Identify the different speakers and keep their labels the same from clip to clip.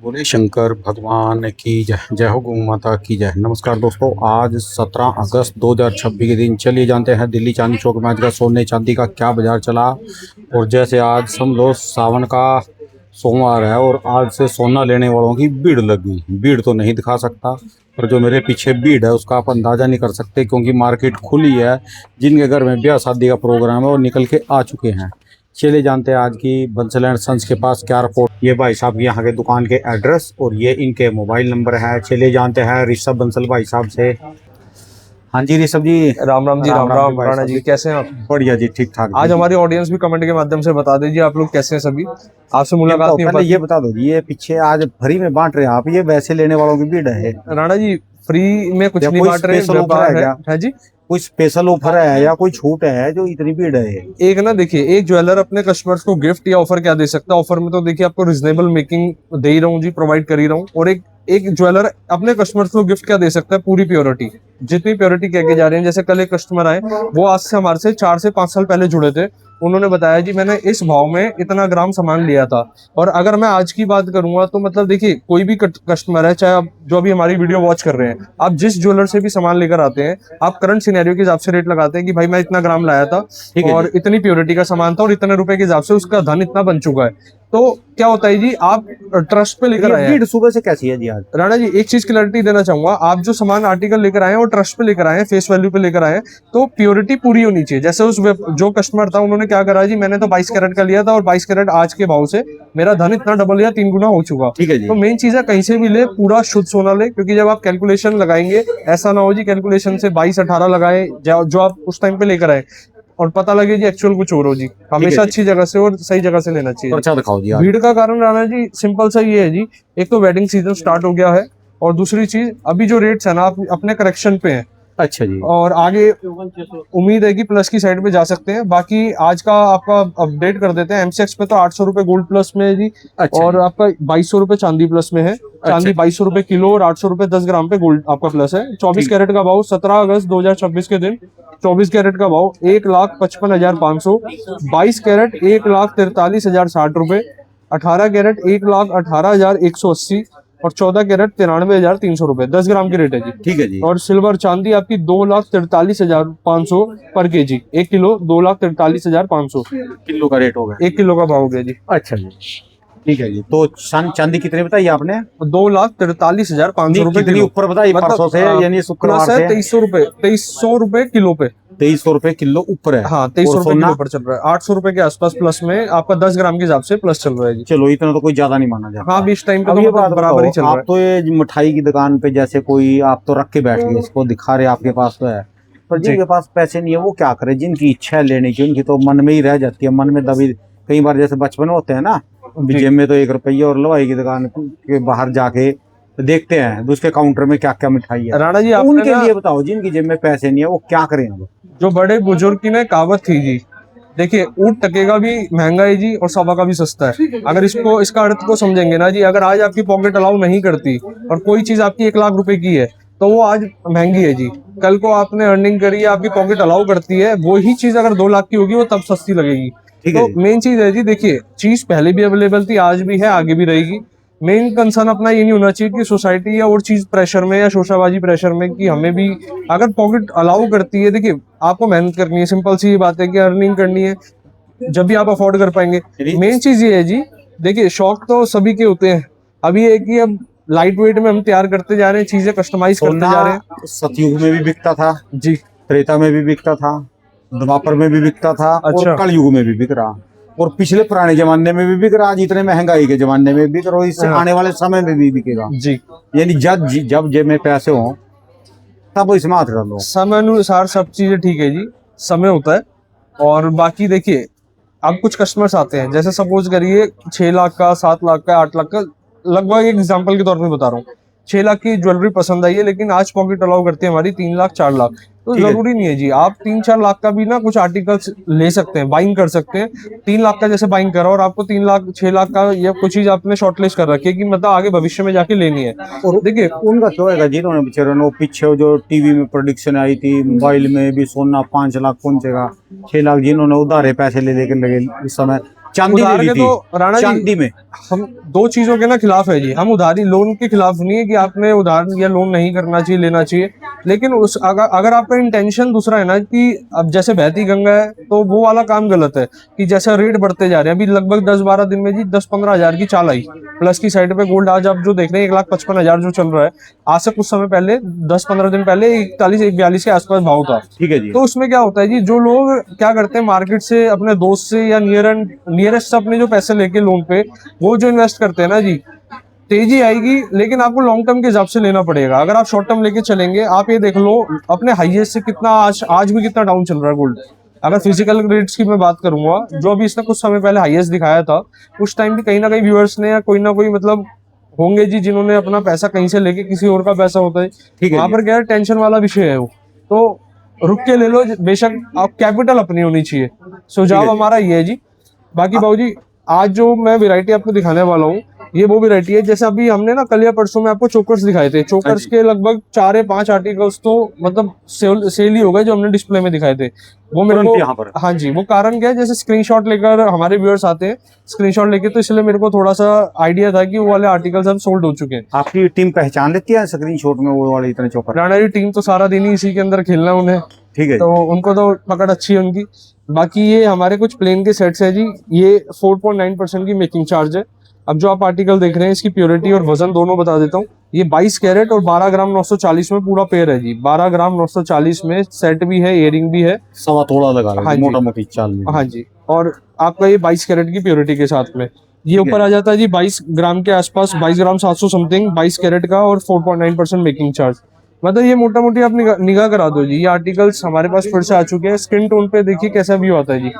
Speaker 1: बोले शंकर भगवान की जय। जय हो गौ माता की जय। नमस्कार दोस्तों, आज 17 अगस्त 2026 के दिन चलिए जानते हैं दिल्ली चांदी चौक में आज का सोने चांदी का क्या बाजार चला। और जैसे आज समझो सावन का सोमवार है और आज से सोना लेने वालों की भीड़ लगी। भीड़ तो नहीं दिखा सकता, पर जो मेरे पीछे भीड़ है उसका आप अंदाज़ा नहीं कर सकते, क्योंकि मार्केट खुली है। जिनके घर में ब्याह शादी का प्रोग्राम है वो निकल के आ चुके हैं। चलिए जानते हैं आज की बंसल एंड सन्स के पास क्या रिपोर्ट। ये भाई साहब यहाँ के दुकान के एड्रेस और ये इनके मोबाइल नंबर है। चलिए जानते हैं ऋषभ बंसल भाई साहब से। हाँ जी ऋषभ जी।
Speaker 2: राम राम जी। राम राम
Speaker 1: भाई
Speaker 2: राणा
Speaker 1: साहब
Speaker 2: जी, कैसे हैं आप?
Speaker 1: बढ़िया जी, ठीक ठाक।
Speaker 2: आज हमारी ऑडियंस भी कमेंट के माध्यम से बता दीजिए आप लोग कैसे हैं सभी। आपसे मुलाकात नहीं हो
Speaker 1: पहले
Speaker 2: पाती।
Speaker 1: ये बता दो जी, ये पीछे आज फ्री में बांट रहे हैं आप, ये वैसे लेने वालों की भीड़ है?
Speaker 2: राणा जी, फ्री में कुछ नहीं
Speaker 1: कोई
Speaker 2: बांट रहे,
Speaker 1: स्पेशल ऑफर
Speaker 2: व्यापार
Speaker 1: है
Speaker 2: है।
Speaker 1: क्या?
Speaker 2: है जी।
Speaker 1: कोई स्पेशल ऑफर है या कोई छूट है जो इतनी भीड़ है?
Speaker 2: एक ना देखिए, एक ज्वेलर अपने कस्टमर्स को गिफ्ट या ऑफर क्या दे सकता है। ऑफर में तो देखिए आपको रिजनेबल मेकिंग दे ही रहा हूँ जी, प्रोवाइड कर ही रहा हूँ। और एक एक ज्वेलर अपने कस्टमर्स को गिफ्ट क्या दे सकता है, पूरी प्योरिटी। जितनी प्योरिटी कह के जा रहे हैं, जैसे कल एक कस्टमर आए, वो आज से हमारे से 4 से 5 साल पहले जुड़े थे। उन्होंने बताया जी मैंने इस भाव में इतना ग्राम सामान लिया था। और अगर मैं आज की बात करूंगा तो मतलब देखिए, कोई भी कस्टमर है, चाहे आप जो अभी हमारी वीडियो वॉच कर रहे हैं, आप जिस ज्वेलर से भी सामान लेकर आते हैं, आप करंट सिनेरियो के हिसाब से रेट लगाते हैं कि भाई मैं इतना ग्राम लाया था और इतनी प्योरिटी का सामान था और इतने रुपए के हिसाब से उसका धन इतना बन चुका है। तो क्या होता है जी, आप ट्रस्ट पे लेकर आए हैं।
Speaker 1: भीड़ सुबह से कैसी है जी आज?
Speaker 2: राणा जी, एक चीज क्लैरिटी देना चाहूंगा, आप जो सामान आर्टिकल लेकर आए हैं वो ट्रस्ट पे लेकर आए हैं, फेस वैल्यू पे लेकर आए हैं, तो प्योरिटी पूरी होनी चाहिए। जैसे जो कस्टमर था, उन्होंने क्या करा जी, मैंने तो 22 कैरेट का लिया था और 22 कैरेट आज के भाव से मेरा धन इतना डबल या 3 गुना हो चुका।
Speaker 1: ठीक है जी।
Speaker 2: तो मेन चीज है कहीं से भी ले, पूरा शुद्ध सोना ले, क्योंकि जब आप कैलकुलेशन लगाएंगे, ऐसा ना हो जी कैलकुलेशन से 22-18 लगाए जो आप उस टाइम पे लेकर आए और पता लगे जी एक्चुअल कुछ और हो जी। हमेशा अच्छी जगह से और सही जगह से लेना चाहिए।
Speaker 1: अच्छा दिखाओ जी।
Speaker 2: भीड़ का कारण राणा जी सिंपल सा ये है जी, एक तो वेडिंग सीजन स्टार्ट हो गया है और दूसरी चीज अभी जो रेट्स है ना, आप अपने करेक्शन पे हैं।
Speaker 1: अच्छा जी।
Speaker 2: और आगे उम्मीद है कि प्लस की साइड पे जा सकते हैं। बाकी आज का आपका अपडेट कर देते हैं। एमसीएक्स पे तो 800 रुपए गोल्ड प्लस में है जी।
Speaker 1: अच्छा
Speaker 2: और आपका 2200 रुपए चांदी प्लस में है। चांदी 2200 रुपए किलो और 800 रुपए 10 ग्राम पे गोल्ड आपका प्लस है। 24 कैरेट का भाव 17 अगस्त 2026 के दिन 24 कैरेट का भाव 1,55,500। 22 कैरेट 1,43,060 रुपए। 18 कैरेट 1,18,180 और 14 कैरेट 93,300 रुपए 10 ग्राम की रेट है जी।
Speaker 1: ठीक है जी।
Speaker 2: और सिल्वर चांदी आपकी 2,43,500 पर केजी। 1 किलो 2,43,500
Speaker 1: किलो का रेट हो गया।
Speaker 2: 1 किलो का भाव हो गया जी।
Speaker 1: अच्छा जी, ठीक है जी। तो चांदी कितने बताई आपने?
Speaker 2: 2,43,500 रुपए
Speaker 1: कितनी
Speaker 2: किलो।
Speaker 1: ऊपर बताई? परसों से यानी शुक्रवार से
Speaker 2: 2300 रुपए किलो पे।
Speaker 1: 2300 रुपए किलो ऊपर है।
Speaker 2: हाँ, 2300 रुपए किलो पर चल रहा है। 800 रुपए के आसपास प्लस में आपका 10 ग्राम के हिसाब से प्लस चल रहा है जी।
Speaker 1: चलो, इतना तो कोई ज्यादा नहीं माना जाता।
Speaker 2: हाँ, 20 टाइम पे
Speaker 1: अब
Speaker 2: तो
Speaker 1: ये
Speaker 2: मतलब
Speaker 1: बात
Speaker 2: बराबर ही चल रहा है।
Speaker 1: आप तो ये मिठाई की दुकान पे जैसे कोई आप तो रख के बैठ गए, इसको दिखा रहे आपके पास तो है, पर जिनके पास पैसे नहीं है वो क्या करे? जिनकी इच्छा है लेने की, उनकी तो मन में ही रह जाती है, मन में दबी। कई बार जैसे बचपन में होते हैं ना, जेब में तो 1 रुपया और लवाई की दुकान के बाहर जाके देखते हैं दूसरे काउंटर में क्या क्या मिठाई है।
Speaker 2: राणा जी,
Speaker 1: उनके लिए बताओ जिनकी जेब में पैसे नहीं है वो क्या करें?
Speaker 2: जो बड़े बुजुर्ग की ना कहावत थी जी, देखिए ऊंट टकेगा भी महंगा है जी और सवा का भी सस्ता है। अगर इसका अर्थ को समझेंगे ना जी, अगर आज आपकी पॉकेट अलाउ नहीं करती और कोई चीज आपकी 1 लाख रुपए की है तो वो आज महंगी है जी। कल को आपने अर्निंग करी है, आपकी पॉकेट अलाउ करती है, वही चीज अगर 2 लाख की होगी वो तब सस्ती लगेगी। तो मेन चीज है जी, देखिए चीज पहले भी अवेलेबल थी, आज भी है, आगे भी रहेगी। मेन कंसर्न अपना ये नहीं होना चाहिए कि सोसाइटी या और चीज प्रेशर में या शोशाबाजी प्रेशर में कि हमें भी अगर पॉकेट अलाउ करती है। देखिए आपको मेहनत करनी है, सिंपल सी बात है कि अर्निंग करनी है, जब भी आप अफोर्ड कर पाएंगे। मेन चीज ये है जी, देखिए शौक तो सभी के होते हैं। अभी एक ही अब लाइट वेट में हम तैयार करते जा रहे हैं, चीजें कस्टमाइज करते जा रहे हैं।
Speaker 1: सतयुग में भी बिकता था
Speaker 2: जी,
Speaker 1: त्रेता में भी बिकता था, द्वापर में भी बिकता था, और कलयुग में भी बिक रहा, और पिछले पुराने जमाने में भी बिक रहा, जितने महंगाई के जमाने में बिक रहा, इससे आने वाले समय में भी बिकेगा
Speaker 2: जी।
Speaker 1: यानी जब जेब में पैसे हो तब इसमें हाथ डालो।
Speaker 2: समय अनुसार सब चीजें ठीक है जी, समय होता है। और बाकी देखिए, अब कुछ कस्टमर्स आते हैं, जैसे सपोज करिए 6 लाख का, 7 लाख का, 8 लाख का, लगभग एक एग्जांपल के तौर पे बता रहा हूँ। 6 लाख की ज्वेलरी पसंद आई है, लेकिन आज पॉकेट अलाउ करती है हमारी 3 लाख 4 लाख। तो जरूरी नहीं है जी, आप 3-4 लाख का भी ना कुछ आर्टिकल्स ले सकते हैं, बाइंग कर सकते हैं। 3 लाख का जैसे बाइंग करा और आपको 3 लाख 6 लाख का या कुछ चीज आपने शॉर्टलिस्ट कर रखी है कि मतलब आगे भविष्य में जाके लेनी है।
Speaker 1: और
Speaker 2: देखिए
Speaker 1: उनका क्या होगा जिन्होंने बेचारे वो पीछे जो टीवी में प्रोडिक्शन आई थी, मोबाइल में भी सोना 5 लाख पहुंचेगा, 6 लाख जिन्होंने उधारे पैसे ले लेकर लगे इस समय चांदी ले
Speaker 2: उधार
Speaker 1: ली
Speaker 2: के
Speaker 1: थी
Speaker 2: तो राणा जी
Speaker 1: चांदी में।
Speaker 2: हम दो चीजों के ना खिलाफ है जी। हम उधारी लोन के खिलाफ नहीं है कि आपने उधार या लोन नहीं करना चाहिए, लेना चाहिए, लेकिन उस अगर आपका इंटेंशन दूसरा है ना कि अब जैसे बहती गंगा है, तो वो वाला काम गलत है कि जैसा रेट बढ़ते जा रहे हैं। अभी लगभग 10-12 दिन में जी 10-15 हजार की चाल आई प्लस की साइड पे। गोल्ड आज आप जो देख रहे हैं 1,55,000 जो चल रहा है, आज से कुछ समय पहले 10-15 दिन पहले 41-42 के आसपास भाव था।
Speaker 1: ठीक है जी।
Speaker 2: तो उसमें क्या होता है जी, जो लोग क्या करते हैं मार्केट से अपने दोस्त से या नियरेस्ट से अपने जो पैसे लेके लोन पे वो जो इन्वेस्ट करते हैं ना जी, तेजी आएगी, लेकिन आपको लॉन्ग टर्म के हिसाब से लेना पड़ेगा। अगर आप शॉर्ट टर्म लेके चलेंगे, आप ये देख लो अपने हाईएस्ट से कितना आज भी कितना डाउन चल रहा है गोल्ड। अगर फिजिकल रेट्स की मैं बात करूंगा, जो अभी इसने कुछ समय पहले हाईएस्ट दिखाया था, उस टाइम भी कहीं ना कहीं व्यूअर्स ने या कोई ना कोई मतलब होंगे जी जिन्होंने अपना पैसा कहीं से लेके किसी और का पैसा होता है,
Speaker 1: ठीक है
Speaker 2: वहां
Speaker 1: जी।
Speaker 2: पर क्या है, टेंशन वाला विषय है वो। तो रुक के ले लो बेशक, आप कैपिटल अपनी होनी चाहिए। सुझाव
Speaker 1: जी।
Speaker 2: हमारा ये है जी। बाकी बाबूजी आज जो मैं वैरायटी आपको दिखाने वाला हूँ, ये वो वैरायटी है, जैसे अभी हमने ना कल या परसों में आपको चोकर्स दिखाए थे। चोकर्स के लगभग 4 या 5 आर्टिकल्स तो मतलब सेल ही हो गए जो हमने डिस्प्ले में दिखाए थे। वो मेरे
Speaker 1: तुरंत
Speaker 2: को,
Speaker 1: यहाँ पर।
Speaker 2: हाँ जी, वो कारण क्या है, जैसे स्क्रीनशॉट लेकर हमारे व्यूअर्स आते हैं स्क्रीनशॉट लेके, तो इसलिए मेरे को थोड़ा सा आइडिया था कि वो वाले आर्टिकल्स अब सोल्ड हो चुके हैं।
Speaker 1: आपकी टीम पहचान लेती है स्क्रीनशॉट में वो वाले इतने चौकर?
Speaker 2: राणा जी टीम तो सारा दिन ही इसी के अंदर खेलना उन्हें,
Speaker 1: ठीक है
Speaker 2: तो उनको तो पकड़ अच्छी है उनकी। बाकी ये हमारे कुछ प्लेन के सेट्स है जी, ये 4.9% की मेकिंग चार्ज है। अब जो आप आर्टिकल देख रहे हैं, इसकी प्योरिटी और वजन दोनों बता देता हूँ। ये 22 कैरेट और 12 ग्राम 940 में पूरा पेयर है जी। 12 ग्राम 940 में सेट भी है, इयरिंग भी है।
Speaker 1: सवा तोड़ा लगा रहा
Speaker 2: हाँ
Speaker 1: है
Speaker 2: जी।
Speaker 1: मोटा मोटी चाल में।
Speaker 2: हाँ जी, और आपका ये 22 कैरेट की प्योरिटी के साथ में ये
Speaker 1: ठीक है।
Speaker 2: ऊपर आ जाता है जी 22 ग्राम के आसपास, 22 ग्राम 700 समथिंग 22 कैरेट का, और 4.9% मेकिंग चार्ज। मतलब ये मोटा मोटी आप निगाह करा दो जी। ये आर्टिकल्स हमारे पास फिर से आ चुके हैं। स्किन टोन पे देखिए कैसा व्यू आता है जी।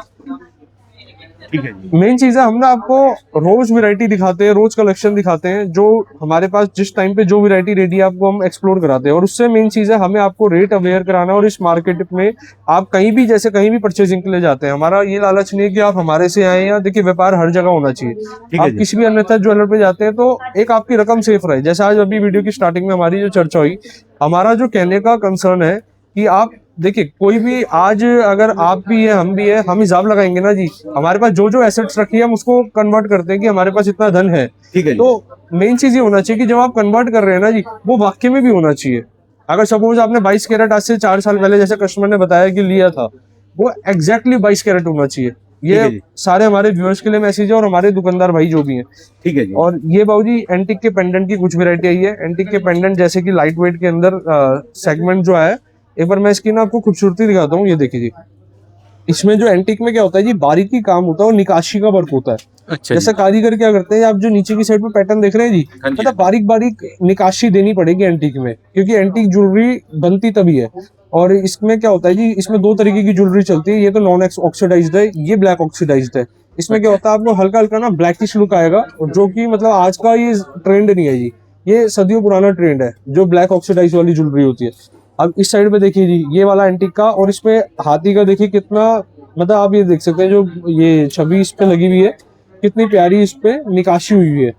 Speaker 1: ठीक है जी।
Speaker 2: मेन चीज है, हम ना आपको रोज वैरायटी दिखाते हैं, रोज कलेक्शन दिखाते हैं, जो हमारे पास जिस टाइम पे जो वैरायटी रेडी है आपको हम एक्सप्लोर कराते हैं। और उससे मेन चीज है हमें आपको रेट अवेयर कराना। और इस मार्केट में आप कहीं भी जैसे कहीं भी परचेजिंग के लिए जाते हैं, हमारा ये लालच नहीं है कि आप हमारे से आए, या देखिए व्यापार हर जगह होना चाहिए।
Speaker 1: है
Speaker 2: आप
Speaker 1: जी।
Speaker 2: किसी भी अन्यथा ज्वेलर पे जाते हैं तो एक आपकी रकम सेफ रहे। जैसे आज अभी वीडियो की स्टार्टिंग में हमारी जो चर्चा हुई, हमारा जो कहने का कंसर्न है कि आप देखिए कोई भी आज अगर आप भी है हम भी है, हम हिसाब लगाएंगे ना जी। हमारे पास जो जो एसेट्स रखी है हम उसको कन्वर्ट करते हैं कि हमारे पास इतना धन है।
Speaker 1: ठीक है जी।
Speaker 2: तो मेन चीज ये होना चाहिए कि जब आप कन्वर्ट कर रहे हैं ना जी, वो वाक्य में भी होना चाहिए। अगर सपोज आपने 22 कैरेट आज से 4 साल पहले जैसे कस्टमर ने बताया कि लिया था, वो एग्जैक्टली 22 कैरेट होना चाहिए।
Speaker 1: ठीक है
Speaker 2: ये
Speaker 1: जी।
Speaker 2: सारे हमारे व्यूअर्स के लिए मैसेज है, और हमारे दुकानदार भाई जो भी हैं।
Speaker 1: ठीक है जी।
Speaker 2: और ये बाबूजी एंटिक के पेंडेंट की कुछ वैरायटी आई है। एंटिक के पेंडेंट जैसे कि लाइट वेट के अंदर सेगमेंट जो है, एक बार मैं इसकी ना आपको खूबसूरती दिखाता हूँ। ये देखिए जी, इसमें जो एंटिक में क्या होता है जी, बारीकी काम होता है और निकाशी का वर्क होता है।
Speaker 1: अच्छा
Speaker 2: जैसे
Speaker 1: जी।
Speaker 2: कारीगर क्या करते हैं, आप जो नीचे की साइड में पैटर्न देख रहे हैं जी,
Speaker 1: हाँ जी।
Speaker 2: मतलब बारीक बारीक निकाशी देनी पड़ेगी एंटिक में, क्योंकि एंटिक ज्वेलरी बनती तभी है। और इसमें क्या होता है जी, इसमें दो तरीके की ज्वेलरी चलती है। ये तो नॉन ऑक्सीडाइज्ड है, ये ब्लैक ऑक्सीडाइज्ड है। इसमें क्या होता है, आपको हल्का हल्का ना ब्लैकिश लुक आएगा, और जो कि मतलब आज का ये ट्रेंड नहीं है जी, ये सदियों पुराना ट्रेंड है जो ब्लैक ऑक्सीडाइज वाली ज्वेलरी होती है। अब इस साइड पे देखिए जी, ये वाला एंटिक का, और इसमें हाथी का देखिए कितना, मतलब आप ये देख सकते हैं जो ये छवि इस पे लगी हुई है, कितनी प्यारी इस पे निकाशी हुई है।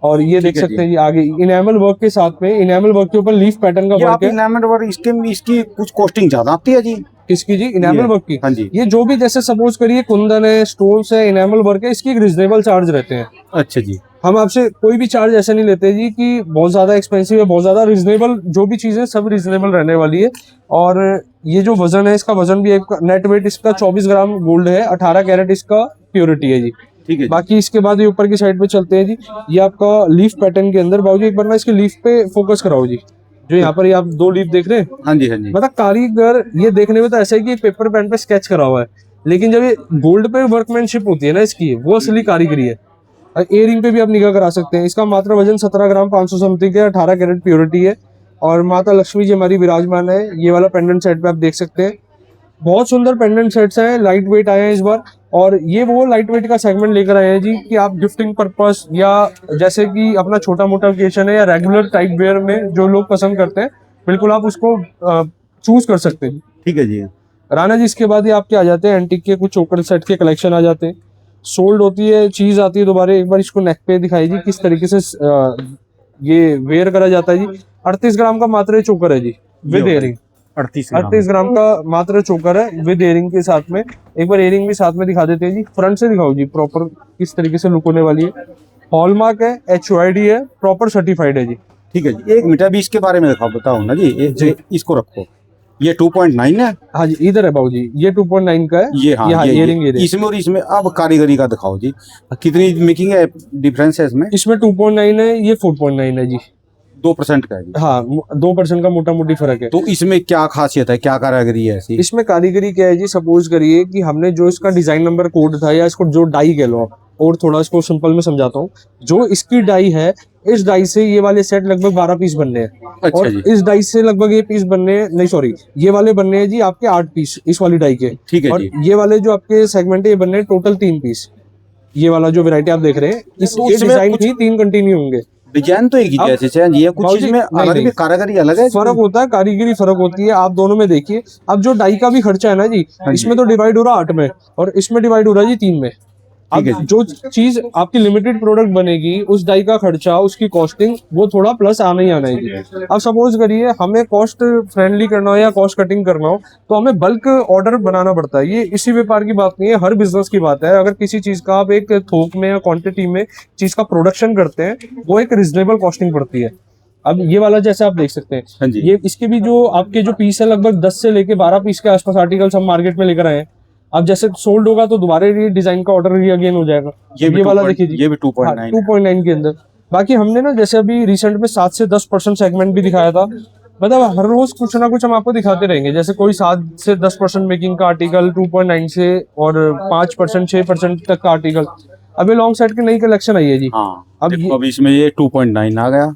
Speaker 2: और ये देख
Speaker 1: ठीक है
Speaker 2: सकते
Speaker 1: जी।
Speaker 2: हैं जी आगे इनेमल वर्क के साथ में, इनेमल वर्क के ऊपर लीफ पैटर्न का
Speaker 1: ये
Speaker 2: वर्क
Speaker 1: आप
Speaker 2: है।
Speaker 1: इनामेंट वर्क इसकी कुछ कॉस्टिंग ज्यादा आती है जी?
Speaker 2: किसकी जी? इनेमल
Speaker 1: ये,
Speaker 2: वर्क की।
Speaker 1: हाँ जी।
Speaker 2: ये जो भी जैसे सपोज करिए कुंदन है, स्टोन्स है, इनेमल वर्क है, इसकी एक रिजनेबल चार्ज रहते हैं।
Speaker 1: अच्छा जी।
Speaker 2: हम आपसे कोई भी चार्ज ऐसा नहीं लेते जी कि बहुत ज्यादा एक्सपेंसिव है, बहुत ज्यादा रिजनेबल। जो भी चीजें सब रिजनेबल रहने वाली है। और ये जो वजन है, इसका वजन भी एक नेट वेट इसका 24 ग्राम गोल्ड है, 18 कैरेट इसका प्योरिटी है जी।
Speaker 1: ठीक है जी।
Speaker 2: बाकी इसके बाद ये ऊपर की साइड पे चलते हैं जी। ये आपका लीफ पैटर्न के अंदर, बाबूजी एक बार ना इसके लीफ पे फोकस कराओ जी। जो यहाँ पर ये आप 2 लीफ देख रहे हैं,
Speaker 1: हाँ जी। हाँ जी।
Speaker 2: मतलब कारीगर ये देखने में तो ऐसा है कि पेपर पेन पे स्केच करा हुआ है, लेकिन जब ये गोल्ड पे वर्कमैनशिप होती है ना इसकी, वो असली कारीगरी है। इयरिंग पे भी आप निगाह करा सकते हैं। इसका मात्र वजन 17 ग्राम 500 समथिंग है, 18 कैरेट प्योरिटी है। और माता लक्ष्मी जी हमारी विराजमान है। ये वाला पेंडेंट सेट पे आप देख सकते हैं, बहुत सुंदर पेंडेंट सेट्स हैं, लाइट वेट आए हैं इस बार। और ये वो लाइट वेट का सेगमेंट लेकर आए हैं जी कि आप गिफ्टिंग पर्पस, या जैसे कि अपना छोटा मोटा ओकेशन है, या रेगुलर टाइप वेयर में जो लोग पसंद करते हैं, बिल्कुल आप उसको चूज कर सकते हैं।
Speaker 1: ठीक है जी।
Speaker 2: राणा जी इसके बाद ये आपके आ जाते हैं एंटिक के कुछ चोकर सेट के कलेक्शन आ जाते हैं। सोल्ड होती है चीज आती है दोबारा। एक बार इसको नेक पे दिखाई जी किस तरीके से ये वेयर करा जाता है जी। 38 ग्राम का मात्र ये चोकर है जी, विद
Speaker 1: ये
Speaker 2: इयरिंग।
Speaker 1: 38
Speaker 2: 38 ग्राम का मात्र चोकर है विद एयरिंग के साथ में। एक बार एयरिंग भी साथ में दिखा देते हैं जी। फ्रंट से दिखाओ जी प्रॉपर किस तरीके से लुक होने वाली है। हॉलमार्क है, HYD है, प्रॉपर सर्टिफाइड है जी।
Speaker 1: ठीक है जी। 1 मिनट अभी इसके बारे में दिखाओ, बताओ ना जी। इसको रखो, ये 2.9 है।
Speaker 2: हाँ जी, इधर है बाबू जी, ये 2.9 का है।
Speaker 1: ये हाँ,
Speaker 2: यहाँ
Speaker 1: ये
Speaker 2: earring
Speaker 1: इसमें और इसमें। अब कारीगरी का दिखाओ जी, कितनी मेकिंग है, डिफरेंस है इसमें?
Speaker 2: इसमें 2.9 है, ये 4.9 है जी।
Speaker 1: 2% का है जी।
Speaker 2: हाँ, 2% का मोटा मोटी फर्क है।
Speaker 1: तो इसमें क्या खासियत है, क्या कारीगरी है ऐसी?
Speaker 2: इसमें कारीगरी क्या है जी, सपोज करिए कि हमने जो इसका डिजाइन नंबर कोड था या इसको जो डाई कह लो आप, और थोड़ा इसको सिंपल में समझाता हूँ। जो इसकी डाई है, इस डाई से ये वाले सेट लगभग 12 पीस बनने हैं।
Speaker 1: अच्छा
Speaker 2: और
Speaker 1: जी।
Speaker 2: इस डाई से लगभग ये पीस बनने हैं, नहीं सॉरी, ये वाले बनने हैं जी आपके 8 पीस इस वाली डाई के।
Speaker 1: ठीक है
Speaker 2: और
Speaker 1: जी।
Speaker 2: ये वाले जो आपके सेगमेंट है, ये बनने हैं टोटल 3 पीस। ये वाला जो वैरायटी आप देख रहे हैं,
Speaker 1: तो
Speaker 2: इसके
Speaker 1: इसमें
Speaker 2: डिजाइन
Speaker 1: कुछ
Speaker 2: ही 3 कंटिन्यू होंगे।
Speaker 1: डिजाइन तो एक ही
Speaker 2: अब
Speaker 1: जैसे चेंज, ये कुछ
Speaker 2: बाबूजी,
Speaker 1: इसमें
Speaker 2: नहीं,
Speaker 1: अलग
Speaker 2: नहीं।
Speaker 1: भी कारीगरी अलग है।
Speaker 2: फर्क होता है, कारीगरी फर्क होती है, आप दोनों में देखिए। अब जो डाई का भी खर्चा है ना जी,
Speaker 1: हाँ जी।
Speaker 2: इसमें तो डिवाइड हो रहा 8 में और इसमें डिवाइड हो रहा है जी 3 में। अब
Speaker 1: ठीक है जी।
Speaker 2: जो चीज आपकी लिमिटेड प्रोडक्ट बनेगी, उस डाई का खर्चा, उसकी कॉस्टिंग, वो थोड़ा प्लस आना ही आना है जी। अब सपोज करिए हमें कॉस्ट फ्रेंडली करना हो या कॉस्ट कटिंग करना हो, तो हमें बल्क ऑर्डर बनाना पड़ता है। ये इसी व्यापार की बात नहीं है, हर बिजनेस की बात है। अगर किसी चीज का आप एक थोक में या क्वांटिटी में चीज का प्रोडक्शन करते हैं, वो एक रिजनेबल कॉस्टिंग पड़ती है। अब ये वाला जैसे आप देख सकते
Speaker 1: हाँ
Speaker 2: हैं,
Speaker 1: जी।
Speaker 2: ये इसके भी जो आपके जो पीस है, लगभग 10 से लेके 12 पीस के आसपास आर्टिकल्स हम मार्केट में लेकर आए हैं। अब जैसे सोल्ड होगा तो दोबारा ये डिजाइन का ऑर्डर री अगेन हो जाएगा।
Speaker 1: ये भी
Speaker 2: ये वाला
Speaker 1: 2.
Speaker 2: देखिए जी,
Speaker 1: ये भी 2.9 है।
Speaker 2: 2.9 के अंदर। बाकी हमने ना जैसे अभी रिसेंट में 7 से 10% सेगमेंट भी दिखाया था। मतलब हर रोज कुछ ना कुछ हम आपको दिखाते रहेंगे। जैसे कोई 7 से 10% मेकिंग का आर्टिकल 2.9 से, और 5% 6% तक का आर्टिकल। अभी लॉन्ग सेट की नई कलेक्शन आई है जी।
Speaker 1: हाँ,
Speaker 2: अब
Speaker 1: देखो
Speaker 2: ये,
Speaker 1: अब इसमें ये 2.9 आ गया।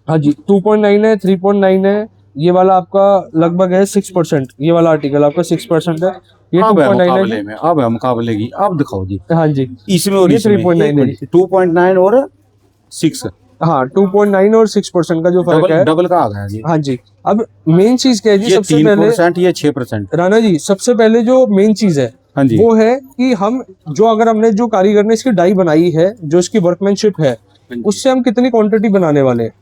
Speaker 2: हाँ जी, 2.9 है, 3.9 है। ये वाला आपका लगभग है 6%। ये वाला आर्टिकल आपका 6% है। ये
Speaker 1: अब है
Speaker 2: 2.9 है
Speaker 1: मुकाबले
Speaker 2: जी।
Speaker 1: में, अब है मुकाबले की। अब दिखाओ जी
Speaker 2: हाँ जी,
Speaker 1: इसमें और
Speaker 2: ये
Speaker 1: इसमें।
Speaker 2: 3.9 है जी।
Speaker 1: 2.9 और 6
Speaker 2: हाँ, 2.9 और 6% का जो फर्क
Speaker 1: डबल
Speaker 2: है।
Speaker 1: डबल का आ गया जी।
Speaker 2: हाँ जी। अब मेन चीज क्या है जी,
Speaker 1: ये
Speaker 2: सबसे पहले
Speaker 1: 3%, ये 6%।
Speaker 2: राणा जी, सबसे पहले जो मेन चीज है
Speaker 1: हाँ जी।
Speaker 2: वो है कि हम जो, अगर हमने जो कारीगर ने इसकी डाई बनाई है, जो इसकी वर्कमैनशिप है,
Speaker 1: हाँ जी।
Speaker 2: उससे हम कितनी क्वांटिटी बनाने वाले हैं।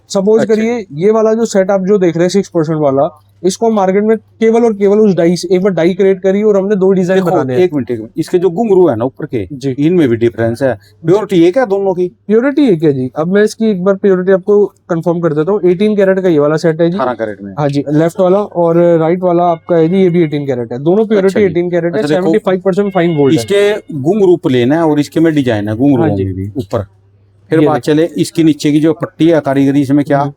Speaker 2: सपोज
Speaker 1: अच्छा
Speaker 2: करिए ये वाला जो सेट आप जो देख रहे हैं 6% वाला, इसको मार्केट में केवल और केवल उस डाई से एक बार डाई क्रिएट करी और हमने 2 डिजाइन
Speaker 1: देखो
Speaker 2: बनाने हैं।
Speaker 1: एक मिनट, इसके जो घुंघरू है ना ऊपर के,
Speaker 2: जी,
Speaker 1: इनमें भी डिफरेंस है। प्योरिटी एक है दोनों की?
Speaker 2: प्योरिटी है क्या जी? अब मैं इसकी एक बार प्योरिटी आपको कंफर्म कर देता हूँ। 18 कैरेट का ये वाला सेट है जी।
Speaker 1: 18 कैरेट में।
Speaker 2: हाँ जी, लेफ्ट वाला और राइट वाला आपका है जी, ये भी 18 कैरेट है। दोनों प्योरिटी
Speaker 1: अच्छा जी।
Speaker 2: 18 कैरेट है।
Speaker 1: अच्छा, देखो
Speaker 2: 75% फाइन गोल्ड है।
Speaker 1: इसके घुंघरू प्लेन है और इसके में डिजाइन है घुंघरुओं
Speaker 2: हाँ जी।
Speaker 1: में भी ऊपर। फिर
Speaker 2: ये
Speaker 1: बात चले इसकी नीचे की जो पट्टी है कारीगरी, इसमें क्या?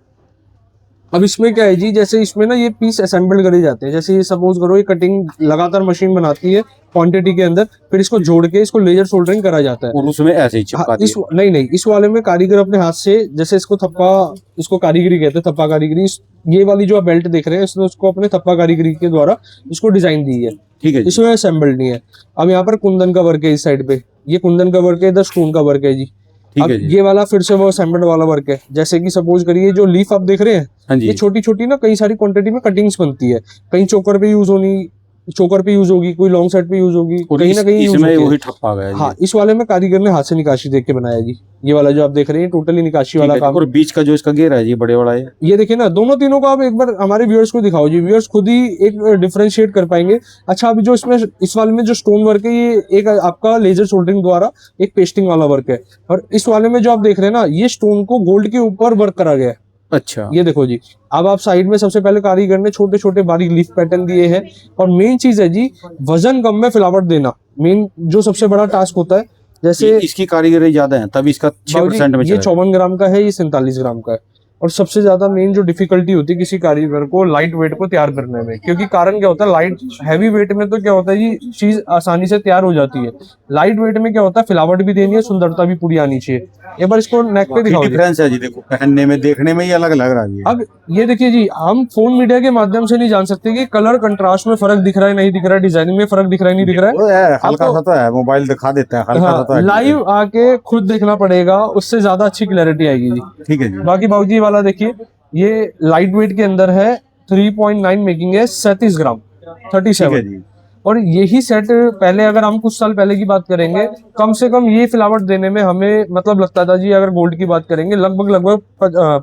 Speaker 2: अब इसमें क्या है जी, जैसे इसमें ना ये पीस असेंबल करे जाते हैं। जैसे ये सपोज करो, ये कटिंग लगातार मशीन बनाती है क्वांटिटी के अंदर, फिर इसको जोड़ के इसको लेजर सोल्डरिंग करा जाता है।
Speaker 1: और उसमें ऐसे ही
Speaker 2: हाँ,
Speaker 1: चिपका
Speaker 2: इस
Speaker 1: दिया।
Speaker 2: नहीं नहीं, इस वाले में कारीगर अपने हाथ से, जैसे इसको थप्पा, इसको कारीगरी कहते हैं, थप्पा कारीगरी। ये वाली जो आप बेल्ट देख रहे हैं, इसने उसको अपने थप्पा कारीगरी के द्वारा इसको डिजाइन दी है।
Speaker 1: ठीक है जी।
Speaker 2: इसमें असेंबल्ड नहीं है। अब यहाँ पर कुंदन का वर्क है इस साइड पे, ये कुंदन का वर्क है, इधर स्टोन का वर्क है जी।
Speaker 1: ठीक
Speaker 2: अब
Speaker 1: है जी।
Speaker 2: ये वाला फिर से वो असेंबल्ड वाला वर्क है। जैसे कि सपोज करिए जो लीफ आप देख रहे हैं,
Speaker 1: हाँ जी।
Speaker 2: ये छोटी छोटी ना कई सारी क्वांटिटी में कटिंग्स बनती है। कहीं चोकर पे यूज होनी, चोकर पे यूज होगी, कोई लॉन्ग सेट पे यूज होगी,
Speaker 1: और
Speaker 2: कहीं ना कहीं यूज
Speaker 1: इसमें
Speaker 2: होगी।
Speaker 1: वही ठप्पा आ गया जी।
Speaker 2: हाँ, इस वाले में कारीगर ने हाथ से निकाशी देख के बनाया जी। ये वाला जो आप देख रहे हैं टोटली निकाशी
Speaker 1: ठीक
Speaker 2: वाला
Speaker 1: है जी।
Speaker 2: काम।
Speaker 1: और बीच का जो इसका घेरा है जी, बड़े वाला
Speaker 2: ये देखिए ना, दोनों तीनों को आप एक बार हमारे व्यूअर्स को दिखाओ जी। व्यूअर्स खुद ही एक डिफरेंशिएट कर पाएंगे। अच्छा, अभी जो इसमें इस वाले में जो स्टोन वर्क है, ये एक आपका लेजर सोल्डरिंग द्वारा एक पेस्टिंग वाला वर्क है। और इस वाले में जो आप देख रहे हैं ना, ये स्टोन को गोल्ड के ऊपर वर्क करा गया है।
Speaker 1: अच्छा।
Speaker 2: ये देखो जी। अब आप साइड में सबसे पहले कारीगर ने छोटे छोटे बारीक लीफ पैटर्न दिए हैं। और मेन चीज है जी, वजन कम में फिलावट देना, मेन जो सबसे बड़ा टास्क होता है। जैसे
Speaker 1: इसकी कारीगरी ज्यादा है, तब इसका 6% में
Speaker 2: ये
Speaker 1: चला।
Speaker 2: 54 ग्राम का है, ये 47 ग्राम का है। और सबसे ज्यादा मेन जो डिफिकल्टी होती है किसी कारीगर को लाइट वेट को तैयार करने में, क्योंकि कारण क्या होता है, लाइट हैवी वेट में तो क्या होता है जी, चीज आसानी से तैयार हो जाती है। लाइट वेट में क्या होता है, फिलावट भी देनी है, सुंदरता भी पूरी आनी चाहिए। एक बार इसको नेक पे दिखाओ जी।
Speaker 1: डिफरेंस है जी, देखो पहनने में, देखने में ही अलग लग रहा है ये।
Speaker 2: अब ये देखिए जी, हम फोन मीडिया के माध्यम से नहीं जान सकते कि कलर कंट्रास्ट में फर्क दिख रहा है नहीं दिख रहा है, डिजाइनिंग में फर्क दिख रहा है नहीं दिख रहा
Speaker 1: वो है, हल्का
Speaker 2: आपको-
Speaker 1: सा तो है, मोबाइल दिखा देता है, हल्का सा तो
Speaker 2: है।
Speaker 1: है।
Speaker 2: लाइव आके खुद देखना पड़ेगा, उससे ज्यादा अच्छी क्लैरिटी आएगी जी।
Speaker 1: ठीक है जी।
Speaker 2: बाकी बाबूजी वाला देखिए, ये लाइट वेट के अंदर है, 3.9 मेकिंग है, 37 ग्राम,
Speaker 1: ठीक है
Speaker 2: 37।
Speaker 1: जी।
Speaker 2: और यही सेट पहले, अगर हम कुछ साल पहले की बात करेंगे, कम से कम ये फिलावट देने में हमें मतलब लगता था जी, अगर गोल्ड की बात करेंगे, लगभग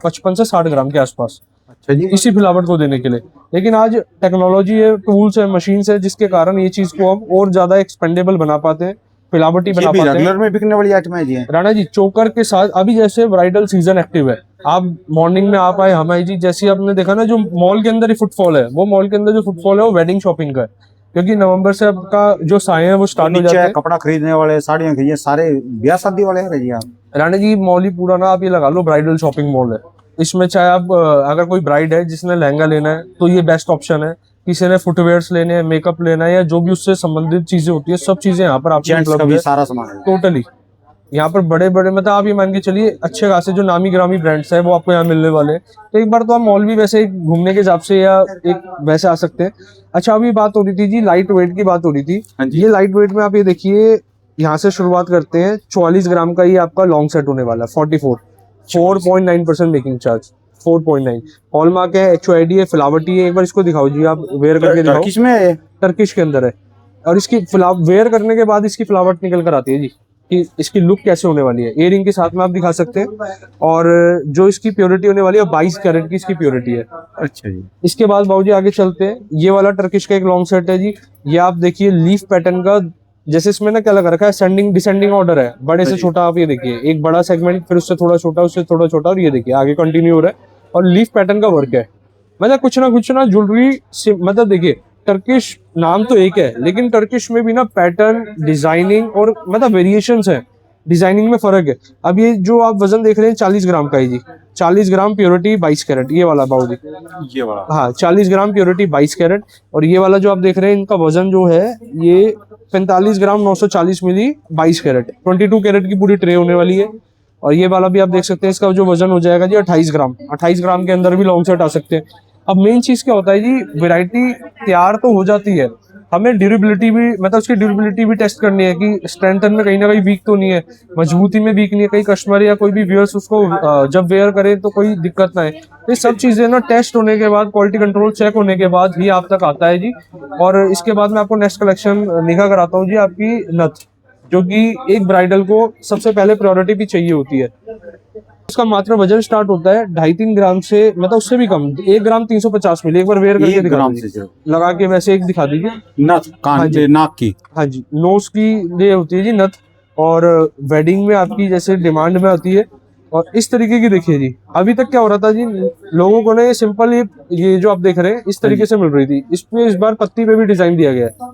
Speaker 2: 55 से 60 ग्राम के आसपास।
Speaker 1: अच्छा जी।
Speaker 2: इसी फिलावट को देने के लिए। लेकिन आज टेक्नोलॉजी है, टूल्स है, मशीन्स है, जिसके कारण ये चीज को हम और ज्यादा एक्सपेंडेबल बना पाते हैं, फिलावटी
Speaker 1: ये
Speaker 2: बना
Speaker 1: भी
Speaker 2: पाते हैं।
Speaker 1: रेगुलर में बिकने वाली आइटम है जी।
Speaker 2: राणा जी, चोकर के साथ अभी जैसे ब्राइडल सीजन एक्टिव है, आप मॉर्निंग में आप आए, हम आए जी, जैसे ही आपने देखा ना, जो मॉल के अंदर ही फुटफॉल है, वो मॉल के अंदर जो फुटफॉल है वो वेडिंग शॉपिंग का है, क्योंकि नवंबर से आपका जो साए हैं वो
Speaker 1: तो
Speaker 2: स्टार्ट हो
Speaker 1: नीचे
Speaker 2: जाते हैं।
Speaker 1: कपड़ा खरीदने वाले, साड़ियाँ खरीदने, सारे ब्याह शादी वाले हैं जी आप।
Speaker 2: राणा जी, मॉल ही पूरा ना आप ये लगा लो ब्राइडल शॉपिंग मॉल है। इसमें चाहे आप अगर कोई ब्राइड है जिसने लहंगा लेना है तो ये बेस्ट ऑप्शन है, किसी ने फुटवेयर्स लेने हैं, मेकअप लेना है, या जो भी उससे संबंधित चीजें होती है, सब चीजें यहाँ पर आपको
Speaker 1: जेंट्स का
Speaker 2: उपलब्ध
Speaker 1: भी
Speaker 2: है।
Speaker 1: सारा सामान है।
Speaker 2: टोटली यहाँ पर बड़े बड़े, मतलब आप ये मान के चलिए अच्छे खासे जो नामी ग्रामी ब्रांड्स है वो आपको यहाँ मिलने वाले हैं। तो एक बार तो आप मॉल भी वैसे घूमने के हिसाब से या एक वैसे आ सकते हैं। अच्छा, अभी बात हो रही थी जी, लाइट वेट की बात हो रही थी।
Speaker 1: हाँ जी।
Speaker 2: ये लाइट वेट में आप ये देखिए, यहाँ से शुरुआत करते हैं, 44 ग्राम का ये आपका लॉन्ग सेट होने वाला है, 4.9% मेकिंग चार्ज, 4.9 हॉलमार्क है, HOID है, फ्लावटी है। एक बार इसको दिखाओ जी, आप वेयर करके दिखाओ।
Speaker 1: टर्किश में है।
Speaker 2: टर्किश के अंदर है, और इसकी वेयर करने के बाद इसकी फ्लावट निकल कर आती है जी, कि इसकी लुक कैसे होने वाली है। इयरिंग के साथ में आप दिखा सकते हैं। और जो इसकी प्योरिटी होने वाली है 22 कैरेट की इसकी प्योरिटी है।
Speaker 1: अच्छा जी।
Speaker 2: इसके बाद बाबूजी आगे चलते हैं, ये वाला टर्किश का एक लॉन्ग सेट है जी। ये आप देखिए लीफ पैटर्न का, जैसे इसमें ना क्या लगा रखा है, सेंडिंग डिसेंडिंग ऑर्डर है, बड़े से छोटा। आप ये देखिए, एक बड़ा सेगमेंट, फिर उससे थोड़ा छोटा, उससे थोड़ा छोटा, और ये देखिए आगे कंटिन्यू हो रहा है, और लीफ पैटर्न का वर्क है। मतलब कुछ ना ज्वेलरी से, मतलब देखिए, टर्किश नाम तो एक है, लेकिन टर्किश में भी ना पैटर्न, डिजाइनिंग और मतलब वेरिएशंस है, डिजाइनिंग में फर्क है। अब ये जो आप वजन देख रहे हैं 40 ग्राम का है जी, 40 ग्राम प्योरिटी 22 कैरेट, ये वाला बाबूजी।
Speaker 1: ये वाला।
Speaker 2: हाँ, 40 ग्राम प्योरिटी 22 कैरेट। और ये वाला जो आप देख रहे हैं, इनका वजन जो है ये 45 ग्राम 940 मिली 22 कैरेट, 22 कैरेट की पूरी ट्रे होने वाली है। और ये वाला भी आप देख सकते हैं, इसका जो वजन हो जाएगा जी 28 ग्राम, 28 ग्राम के अंदर भी लॉन्ग सेट आ सकते हैं। अब मेन चीज क्या होता है जी, वैरायटी तैयार तो हो जाती है, हमें ड्यूरेबिलिटी भी, मतलब उसकी ड्यूरेबिलिटी भी टेस्ट करनी है कि स्ट्रेंथन में कहीं ना कहीं वीक तो नहीं है, मजबूती में वीक नहीं है, कहीं कस्टमर या कोई भी व्यूअर्स उसको जब वेयर करे तो कोई दिक्कत ना है। ये सब चीजें ना टेस्ट होने के बाद, क्वालिटी कंट्रोल चेक होने के बाद ही आप तक आता है जी। और इसके बाद मैं आपको नेक्स्ट कलेक्शन दिखा कराता हूँ जी, आपकी नथ, जो कि एक ब्राइडल को सबसे पहले प्रायोरिटी भी चाहिए होती है। उसका मात्र वजन स्टार्ट होता है 2.5-3 ग्राम से, मतलब उससे भी कम, 1 ग्राम 350 मिली। एक बार वेयर करके
Speaker 1: 1
Speaker 2: दिखा
Speaker 1: ग्राम
Speaker 2: दीजिए,
Speaker 1: से जो
Speaker 2: लगा के वैसे एक दिखा दीजिए।
Speaker 1: नथ,
Speaker 2: हाँ
Speaker 1: कान
Speaker 2: जी।
Speaker 1: पे नाक की।
Speaker 2: हाँ जी, नोज की ये होती है जी नथ, और वेडिंग में आपकी जैसे डिमांड में आती है। और इस तरीके की देखिए जी, अभी तक क्या हो रहा था जी, लोगों को ना ये सिंपल, ये जो आप देख रहे हैं इस तरीके से मिल रही थी। इसमें इस बार पत्ती पे भी डिजाइन दिया गया है,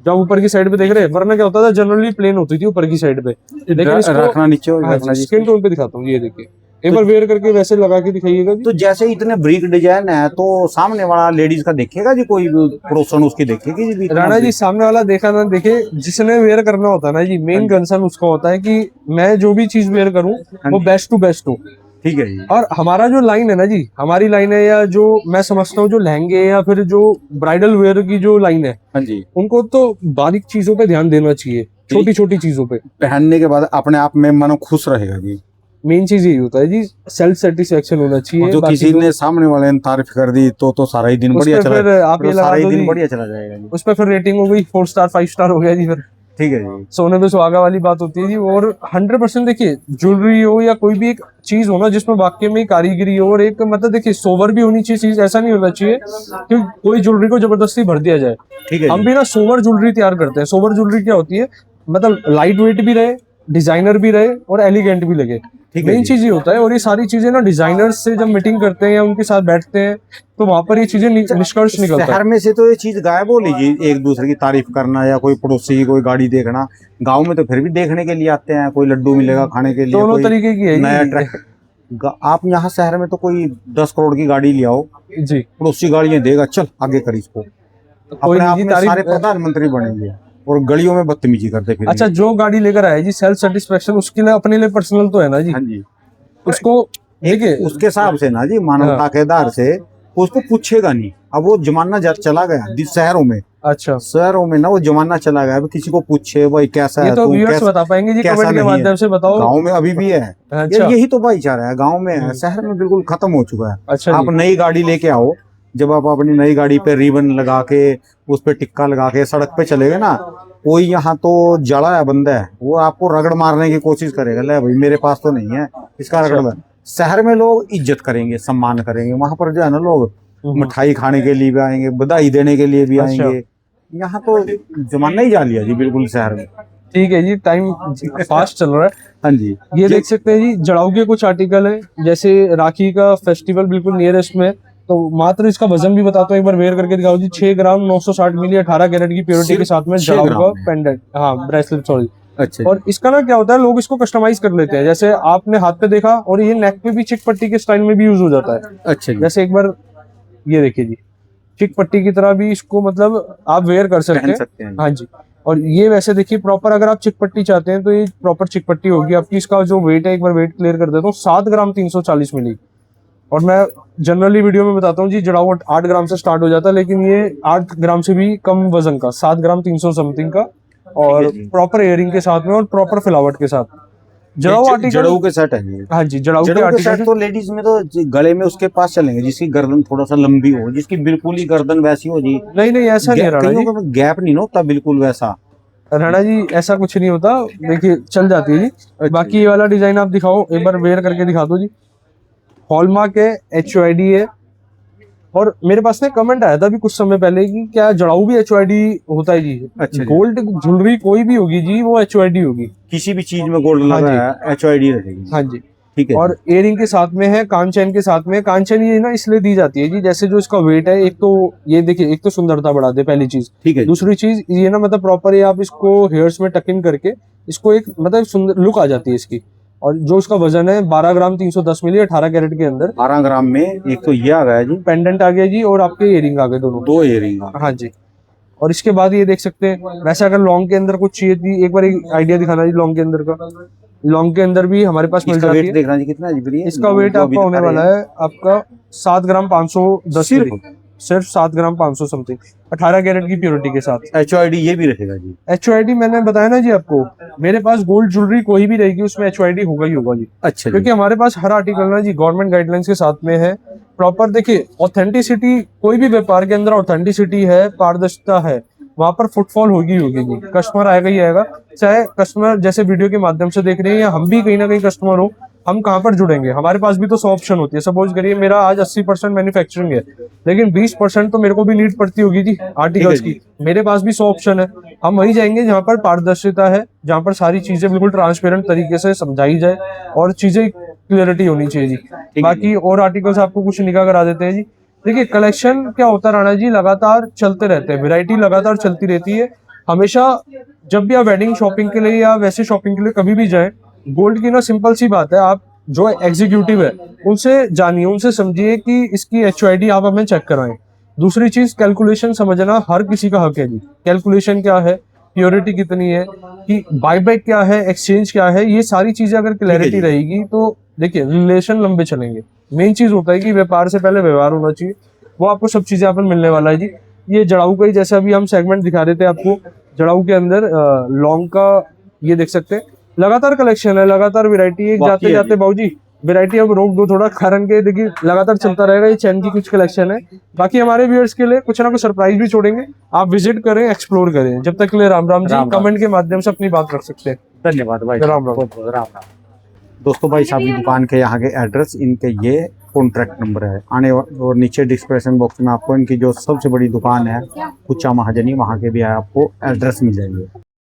Speaker 2: जब ऊपर की साइड पे देख रहे हैं, वरना क्या होता था जनरली प्लेन होती थी ऊपर की साइड पे, लेकिन इसको
Speaker 1: रखना नीचे और रखना जी।
Speaker 2: स्किन टोन पे दिखाता हूँ, ये देखिए, एक बार वेयर करके वैसे लगा के दिखाइएगा जी।
Speaker 1: तो जैसे इतने ब्रीक डिजाइन है, तो सामने वाला लेडीज का देखेगा जी, कोई पड़ोसन उसकी देखेगी जी भी इतना
Speaker 2: राणा जी,
Speaker 1: brick?
Speaker 2: सामने वाला देखा ना देखे, जिसने वेयर करना होता है ना जी, मेन कंसर्न उसका होता है कि मैं जो भी चीज वेयर करूं वो बेस्ट टू बेस्ट हो।
Speaker 1: ठीक है जी।
Speaker 2: और हमारा जो लाइन है ना जी, हमारी लाइन है, या जो मैं समझता हूँ जो लहंगे या फिर जो ब्राइडल वेयर की जो लाइन है,
Speaker 1: हाँ जी।
Speaker 2: उनको तो बारीक चीजों पे ध्यान देना चाहिए, छोटी छोटी चीजों पे।
Speaker 1: पहनने के बाद अपने आप में मनो खुश रहेगा जी।
Speaker 2: मेन चीज यही होता है जी, सेल्फ सेटिस्फेक्शन होना
Speaker 1: और
Speaker 2: चाहिए।
Speaker 1: जो
Speaker 2: बाकी
Speaker 1: किसी
Speaker 2: तो
Speaker 1: ने सामने वाले ने तारीफ कर दी तो सारा ही दिन
Speaker 2: उस
Speaker 1: बढ़िया
Speaker 2: पे
Speaker 1: चला,
Speaker 2: फिर आप ये
Speaker 1: तो
Speaker 2: लगा
Speaker 1: सारा ही
Speaker 2: दो
Speaker 1: दिन
Speaker 2: जी,
Speaker 1: बढ़िया चला जाएगा जी।
Speaker 2: उस पे फिर रेटिंग हो गई 4 स्टार 5 स्टार हो गया जी, फिर
Speaker 1: ठीक है जी।
Speaker 2: सोने पे सुहागा वाली बात होती है जी। और 100% देखिए, ज्वेलरी हो या कोई भी एक चीज हो ना जिसमें वाकई में कारीगरी हो, और एक मतलब देखिए सोवर भी होनी चाहिए चीज, ऐसा नहीं होना चाहिए कि कोई ज्वेलरी को जबरदस्ती भर दिया जाए।
Speaker 1: ठीक है
Speaker 2: हम
Speaker 1: जी।
Speaker 2: भी ना सोवर ज्वेलरी तैयार करते हैं। सोवर ज्वेलरी क्या होती है, मतलब लाइट वेट भी रहे, डिजाइनर भी रहे, और एलिगेंट भी लगे।
Speaker 1: ठीक है
Speaker 2: मेन
Speaker 1: जी।
Speaker 2: चीज ये होता है। और ये सारी चीजें ना डिजाइनर्स से जब मीटिंग करते हैं या उनके साथ बैठते हैं, तो वहां पर ये चीजें निष्कर्ष निकलता है।
Speaker 1: शहर में से तो ये चीज गायब हो लीजिए, एक दूसरे की तारीफ करना या कोई पड़ोसी की कोई गाड़ी देखना। गांव में तो फिर भी देखने के लिए आते हैं, कोई लड्डू मिलेगा खाने के लिए,
Speaker 2: दोनों
Speaker 1: कोई
Speaker 2: तरीके की है
Speaker 1: नया
Speaker 2: जी।
Speaker 1: ट्रैक्टर। आप यहाँ शहर में तो कोई 10 करोड़ की गाड़ी ले आओ,
Speaker 2: जी,
Speaker 1: पड़ोसी गाड़ियां देगा, चल आगे कर इसको।
Speaker 2: कोई
Speaker 1: अपने
Speaker 2: नहीं
Speaker 1: आप
Speaker 2: जी,
Speaker 1: में सारे
Speaker 2: तारीफ।
Speaker 1: प्रधानमंत्री बनेंगे और गलियों में बदतमीजी करते फिर।
Speaker 2: अच्छा, जो गाड़ी लेकर आया जी, सेल्फ सेटिस्फेक्शन उसके लिए अपने लिए पर्सनल तो है ना जी,
Speaker 1: हाँ जी।
Speaker 2: उसको देखिए।
Speaker 1: उसके हिसाब से ना जी, मानवता के आधार से उसको पूछेगा नहीं। अब वो जमाना चला गया शहरों में।
Speaker 2: अच्छा,
Speaker 1: शहरों में ना वो जमाना चला गया, अब किसी को पूछे भाई कैसा
Speaker 2: ये
Speaker 1: है
Speaker 2: तो
Speaker 1: तू,
Speaker 2: व्यूअर्स बता पाएंगे जी,
Speaker 1: कैसा
Speaker 2: कमेंट के
Speaker 1: नहीं है।
Speaker 2: माध्यम से बताओ।
Speaker 1: गांव में अभी भी है
Speaker 2: अच्छा।
Speaker 1: यही तो भाईचारा है, गांव में है, शहर में बिल्कुल खत्म हो चुका है।
Speaker 2: अच्छा
Speaker 1: आप
Speaker 2: जी।
Speaker 1: नई गाड़ी लेके आओ, जब आप अपनी नई गाड़ी पे रिबन लगा के, उस पे टिक्का लगा के सड़क पे चलेगा ना, कोई यहाँ तो जड़ा है बंदा है, वो आपको रगड़ मारने की कोशिश करेगा, ले भाई मेरे पास तो नहीं है, इसका
Speaker 2: अच्छा।
Speaker 1: रगड़ मार। शहर में लोग इज्जत करेंगे, सम्मान करेंगे, वहां पर जो है ना लोग मिठाई खाने के लिए भी आएंगे, बधाई देने के लिए भी
Speaker 2: अच्छा।
Speaker 1: आएंगे। यहाँ तो जमाना ही जा लिया जी बिल्कुल शहर में।
Speaker 2: ठीक है जी, टाइम फास्ट चल रहा है।
Speaker 1: हाँ जी,
Speaker 2: ये देख सकते हैं जी, जड़ाऊ के कुछ आर्टिकल हैं, जैसे राखी का फेस्टिवल बिल्कुल नियरेस्ट में, तो मात्र इसका वजन भी बताता हूँ, एक बार वेयर करके दिखाओ जी। 6 ग्राम 960 मिली 18 कैरेट की प्योरिटी के साथ में
Speaker 1: 6
Speaker 2: जड़ाऊ
Speaker 1: ग्राम
Speaker 2: का
Speaker 1: में।
Speaker 2: पेंडेंट, हाँ ब्रेसलेट, सॉरी।
Speaker 1: अच्छा
Speaker 2: और इसका ना क्या होता है, लोग इसको कस्टमाइज कर लेते हैं, जैसे आपने हाथ पे देखा, और ये नेक पे भी चिक पट्टी के स्टाइल में भी यूज हो जाता है।
Speaker 1: अच्छा जी,
Speaker 2: जैसे एक बार ये देखिए जी, चिक पट्टी की तरह भी इसको मतलब आप वेयर कर सकते
Speaker 1: पहन
Speaker 2: हैं।
Speaker 1: सकते हैं।
Speaker 2: हाँ जी। और ये वैसे देखिए प्रॉपर, अगर आप चिक पट्टी चाहते हैं तो ये प्रॉपर चिक पट्टी होगी आपकी। इसका जो वेट है, एक बार वेट क्लियर कर देता हूँ, 7 ग्राम 340 मिली। और मैं जनरली वीडियो में बताता हूँ जी, जड़ाऊ 8 ग्राम से स्टार्ट हो जाता है, लेकिन ये 8 ग्राम से भी कम वजन का, 7 ग्राम 300 समथिंग का, और
Speaker 1: जी।
Speaker 2: प्रॉपर एयरिंग के साथ में और प्रॉपर फिलावट के साथ। जड़ाऊ आर्टिकल,
Speaker 1: जड़ऊ के सेट है जी।
Speaker 2: हाँ जी, जड़ाऊ के
Speaker 1: जड़ऊ के
Speaker 2: आर्टिकल
Speaker 1: सेट तो लेडीज में तो गले में उसके पास चलेंगे जिसकी गर्दन थोड़ा सा लंबी हो, जिसकी बिल्कुल ही गर्दन वैसी हो जी।
Speaker 2: नहीं नहीं, ऐसा नहीं है राणा जी।
Speaker 1: कईयों का गैप नहीं ना होता बिल्कुल वैसा।
Speaker 2: राणा जी ऐसा कुछ नहीं होता, देखिए चल जाती है जी। बाकी ये वाला डिजाइन आप दिखाओ, एक बार वेयर करके दिखा दो जी। हॉलमार्क है, HOID है। और मेरे पास ना कमेंट आया था अभी कुछ समय पहले कि क्या जड़ाऊ भी HOID होता है जी।
Speaker 1: अच्छा जी।
Speaker 2: गोल्ड ज्वेलरी कोई भी होगी जी, वो HOID होगी।
Speaker 1: किसी भी चीज में गोल्ड
Speaker 2: हाँ
Speaker 1: लगा
Speaker 2: जी।
Speaker 1: है HOID रहेगी।
Speaker 2: हाँ जी।
Speaker 1: ठीक है
Speaker 2: और इयरिंग के साथ में है, कान चैन के साथ में। कान चैन ये ना इसलिए दी जाती है जी, जैसे जो इसका वेट है, एक तो ये देखिए, एक तो सुंदरता बढ़ा दे पहली चीज।
Speaker 1: ठीक है जी।
Speaker 2: दूसरी चीज ये ना, मतलब प्रॉपर ये आप इसको हेयर्स में टक इन करके इसको एक मतलब सुंदर लुक आ जाती है इसकी। और जो इसका वजन है 12 ग्राम 310 मिली 18 कैरेट के अंदर।
Speaker 1: 12 ग्राम में एक तो ये आ गया जी,
Speaker 2: पेंडेंट आ गया जी, और आपके इयरिंग आ गए दोनों।
Speaker 1: 2 इयरिंग।
Speaker 2: हाँ जी। और इसके बाद ये देख सकते हैं, वैसे अगर लॉन्ग के अंदर कुछ चाहिए थी, एक बार एक आइडिया दिखाना जी लॉन्ग के अंदर का। लॉन्ग के अंदर भी हमारे पास मिल
Speaker 1: इसका
Speaker 2: जाती
Speaker 1: वेट
Speaker 2: है।
Speaker 1: देखना जी कितना है जी?
Speaker 2: इसका वेट आपका होने वाला है आपका 7 ग्राम 510
Speaker 1: सिर्फ?
Speaker 2: मिली, सिर्फ 7 ग्राम 500 समथिंग, 18 कैरेट की प्योरिटी के साथ।
Speaker 1: HOID ये भी रखेगा जी।
Speaker 2: HOID मैंने बताया ना जी आपको, मेरे पास गोल्ड ज्वेलरी कोई भी रहेगी उसमें HOID होगा ही होगा जी।
Speaker 1: अच्छा जी।
Speaker 2: क्योंकि हमारे पास हर आर्टिकल ना जी गवर्नमेंट गाइडलाइंस के साथ में है। प्रॉपर देखिए, ऑथेंटिसिटी, कोई भी व्यापार के अंदर ऑथेंटिसिटी है, पारदर्शिता है, वहां पर फुटफॉल होगी होगी जी। कस्टमर आएगा ही आएगा, चाहे कस्टमर जैसे वीडियो के माध्यम से देख रहे हैं या हम भी कहीं ना कहीं कस्टमर हो, हम कहाँ पर जुड़ेंगे? हमारे पास भी तो 100 ऑप्शन होती है। सपोज करिए मेरा आज 80% मैन्युफैक्चरिंग है, लेकिन 20% तो मेरे को भी नीड पड़ती होगी जी आर्टिकल्स की। मेरे पास भी 100 ऑप्शन है, हम वहीं जाएंगे जहाँ पर पारदर्शिता है, जहाँ पर सारी चीजें बिल्कुल ट्रांसपेरेंट तरीके से समझाई जाए और चीजें क्लियरिटी होनी चाहिए जी। बाकी और आर्टिकल्स आपको कुछ निगाह करा देते हैं जी। देखिए कलेक्शन क्या होता है राणा जी, लगातार चलते रहते हैं, वैरायटी लगातार चलती रहती है हमेशा। जब भी आप वेडिंग शॉपिंग के लिए या वैसे शॉपिंग के लिए कभी भी जाएं, गोल्ड की ना सिंपल सी बात है, आप जो एग्जीक्यूटिव है उनसे जानिए, उनसे समझिए कि इसकी HOID आप हमें चेक कराएं। दूसरी चीज, कैलकुलेशन समझना हर किसी का हक है जी। कैलकुलेशन क्या है, प्योरिटी कितनी है, कि बायबैक क्या है, एक्सचेंज क्या है, ये सारी चीजें अगर क्लैरिटी रहेगी तो देखिए रिलेशन लंबे चलेंगे। मेन चीज होता है कि व्यापार से पहले व्यवहार होना चाहिए, वो आपको सब चीजें यहाँ पर मिलने वाला है जी। ये जड़ाऊ का ही जैसे अभी हम सेगमेंट दिखा रहे थे आपको, जड़ाऊ के अंदर लॉन्ग का ये देख सकते हैं, लगातार कलेक्शन है, लगातार वैरायटी है। जाते जाते बाबूजी वैरायटी अब रोक दो थोड़ा, कारण के देखिए लगातार चलता रहेगा। ये चैन की कुछ कलेक्शन है, बाकी हमारे व्यूअर्स के लिए कुछ ना कुछ सरप्राइज भी छोड़ेंगे। आप विजिट करें, एक्सप्लोर करें। जब तक के लिए राम राम जी।
Speaker 1: राम राम।
Speaker 2: कमेंट के माध्यम से अपनी बात रख सकते हैं।
Speaker 1: धन्यवाद भाई,
Speaker 2: राम राम।
Speaker 1: बहुत बहुत राम राम। दोस्तों भाई साहब की दुकान के यहाँ के एड्रेस, इनके ये कॉन्टैक्ट नंबर है आने और नीचे डिस्क्रिप्शन बॉक्स में आपको इनकी जो सबसे बड़ी दुकान है कुचा महाजनी, वहाँ के भी आपको एड्रेस मिल जाएंगे।